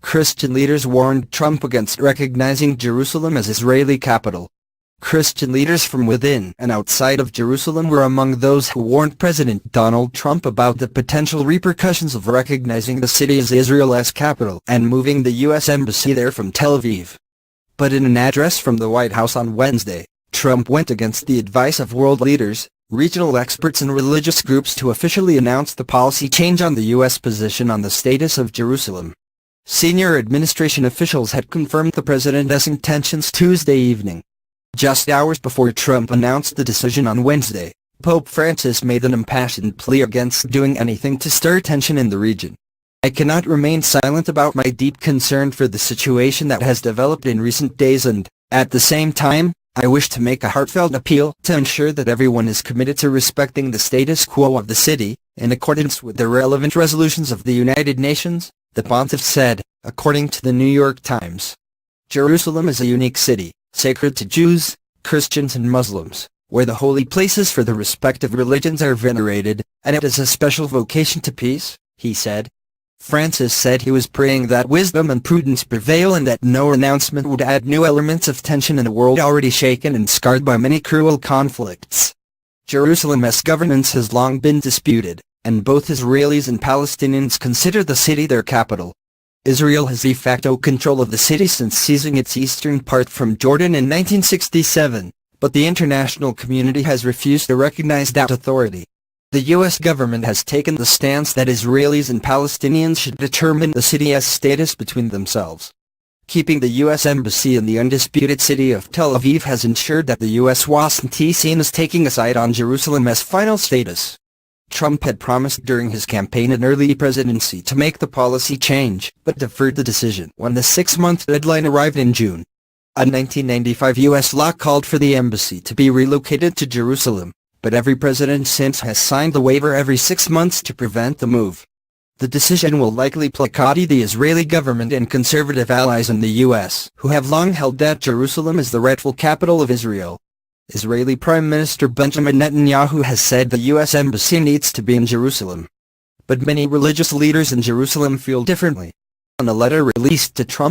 Christian leaders warned Trump against recognizing Jerusalem as Israeli capital. Christian leaders from within and outside of Jerusalem were among those who warned President Donald Trump about the potential repercussions of recognizing the city as Israel's capital and moving the U.S. Embassy there from Tel Aviv. But in an address from the White House on Wednesday, Trump went against the advice of world leaders, regional experts and religious groups to officially announce the policy change on the U.S. position on the status of Jerusalem. Senior administration officials had confirmed the president's intentions Tuesday evening. Just hours before Trump announced the decision on Wednesday, Pope Francis made an impassioned plea against doing anything to stir tension in the region. "I cannot remain silent about my deep concern for the situation that has developed in recent days and, at the same time, I wish to make a heartfelt appeal to ensure that everyone is committed to respecting the status quo of the city, in accordance with the relevant resolutions of the United Nations," the pontiff said, according to the New York Times. Jerusalem is a unique city, sacred to Jews, Christians and Muslims, where the holy places for the respective religions are venerated, and it has a special vocation to peace, he said. Francis said he was praying that wisdom and prudence prevail and that no announcement would add new elements of tension in a world already shaken and scarred by many cruel conflicts. Jerusalem's governance has long been disputed, and both Israelis and Palestinians consider the city their capital. Israel has de facto control of the city since seizing its eastern part from Jordan in 1967, but the international community has refused to recognize that authority. The U.S. government has taken the stance that Israelis and Palestinians should determine the city's status between themselves. Keeping the U.S. Embassy in the undisputed city of Tel Aviv has ensured that the U.S. wasn't seen as taking a side on Jerusalem's final status. Trump had promised during his campaign and early presidency to make the policy change, but deferred the decision when the 6-month deadline arrived in June. A 1995 U.S. law called for the embassy to be relocated to Jerusalem, but every president since has signed the waiver every 6 months to prevent the move. The decision will likely placate the Israeli government and conservative allies in the U.S., who have long held that Jerusalem is the rightful capital of Israel. Israeli Prime Minister Benjamin Netanyahu has said the U.S. Embassy needs to be in Jerusalem. But many religious leaders in Jerusalem feel differently. In a letter released to Trump,